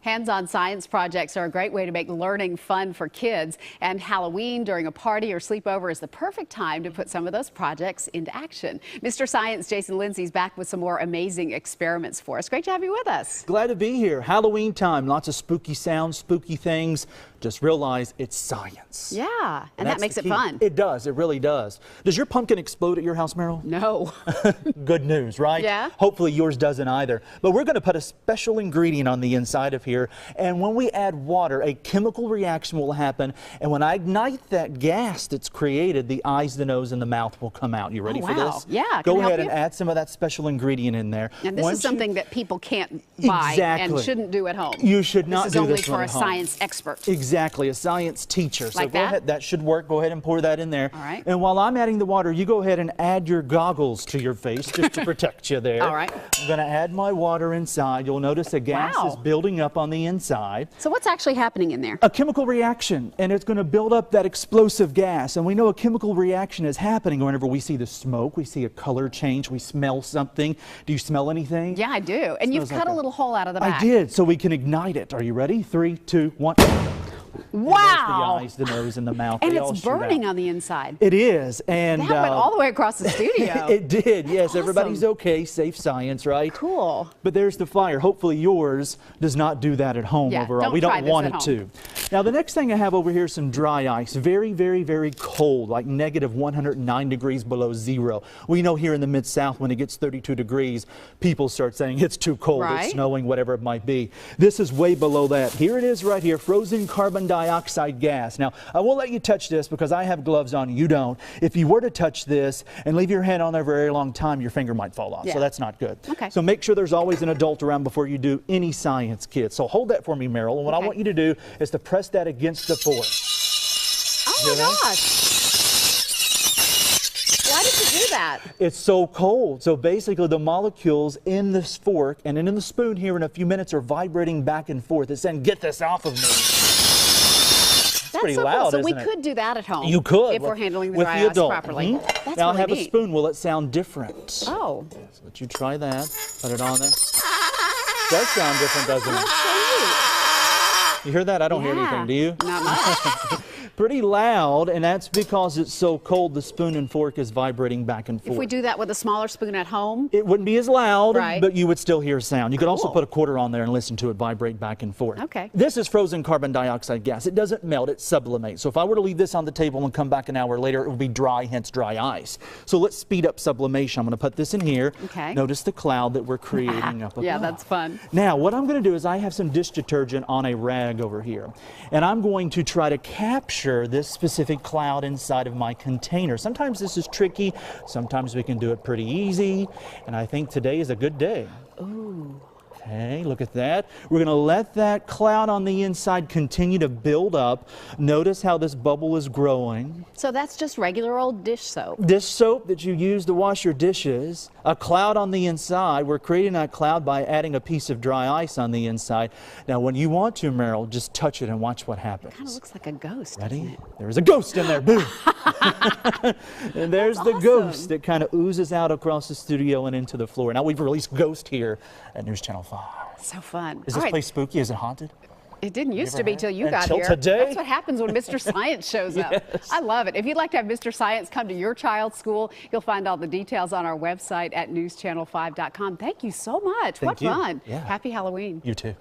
Hands-on science projects are a great way to make learning fun for kids, and Halloween during a party or sleepover is the perfect time to put some of those projects into action. Mr. Science Jason Lindsay's back with some more amazing experiments for us. Great to have you with us. Glad to be here. Halloween time, lots of spooky sounds, spooky things. Just realize it's science. Yeah, and that makes it fun. It does, it really does. Does your pumpkin explode at your house, Meryl? No. Good news, right? Yeah. Hopefully yours doesn't either. But we're going to put a special ingredient on the inside of here, and when we add water, a chemical reaction will happen, and when I ignite that gas that's created, the eyes, the nose, and the mouth will come out. You ready for this? Yeah. Go ahead and add some of that special ingredient in there. And this is something that people can't buy and shouldn't do at home. You should not do this This is only for a science expert. Exactly, a science teacher. So like go ahead, that should work. Go ahead and pour that in there. All right. And while I'm adding the water, you go ahead and add your goggles to your face just to protect you there. All right. I'm going to add my water inside. You'll notice the gas is building up on the inside. So what's actually happening in there? A chemical reaction, and it's going to build up that explosive gas. And we know a chemical reaction is happening whenever we see the smoke, we see a color change, we smell something. Do you smell anything? Yeah, I do. And you've cut a little hole out of the back. I did, so we can ignite it. Are you ready? 3, 2, 1. Wow! The eyes, the nose, and the mouth. And it's burning on the inside. It is. And that went all the way across the studio. It did, yes. Awesome. Everybody's okay. Safe science, right? Cool. But there's the fire. Hopefully yours does not do that at home overall. We don't want it to. Now, the next thing I have over here is some dry ice. Very, very, very cold, like negative 109 degrees below zero. We know here in the Mid-South, when it gets 32 degrees, people start saying it's too cold, it's snowing, whatever it might be. This is way below that. Here it is right here, frozen carbon dioxide gas. Now, I won't let you touch this because I have gloves on, you don't. If you were to touch this and leave your hand on there for a very long time, your finger might fall off. So that's not good. Okay. So make sure there's always an adult around before you do any science, kids. So hold that for me, Meryl. And what I want you to do is to press that against the fork. Oh my gosh. Why did you do that? It's so cold. So basically the molecules in this fork and in the spoon here in a few minutes are vibrating back and forth. It's saying, get this off of me. That's pretty so loud, cool. So we isn't it? could do that at home. You could. If we're handling the with dry the ice adult. properly. That's now really have neat. a spoon. Will it sound different? Oh. So let you try that. Put it on there. It does sound different, doesn't it? You hear that? I don't hear anything. Do you? Not much. Pretty loud, and that's because it's so cold the spoon and fork is vibrating back and forth. If we do that with a smaller spoon at home? It wouldn't be as loud, but you would still hear sound. You could also put a quarter on there and listen to it vibrate back and forth. Okay. This is frozen carbon dioxide gas. It doesn't melt, it sublimates. So if I were to leave this on the table and come back an hour later, it would be dry, hence dry ice. So let's speed up sublimation. I'm going to put this in here. Okay. Notice the cloud that we're creating up above. Yeah, that's fun. Now, what I'm going to do is I have some dish detergent on a rag over here, and I'm going to try to capture this specific cloud inside of my container. Sometimes this is tricky, sometimes we can do it pretty easy, and I think today is a good day. Ooh. Okay, look at that. We're going to let that cloud on the inside continue to build up. Notice how this bubble is growing. So that's just regular old dish soap. Dish soap that you use to wash your dishes. A cloud on the inside. We're creating that cloud by adding a piece of dry ice on the inside. Now, when you want to, Meryl, just touch it and watch what happens. It kind of looks like a ghost. Ready? There's a ghost in there. Boom. And there's the ghost that kind of oozes out across the studio and into the floor. Now, we've released Ghost here at News Channel 5. So fun. Is this place spooky? Is it haunted? It didn't used to be till you got here. Until today? That's what happens when Mr. Science shows up. I love it. If you'd like to have Mr. Science come to your child's school, you'll find all the details on our website at newschannel5.com. Thank you so much. What fun. Yeah. Happy Halloween. You too.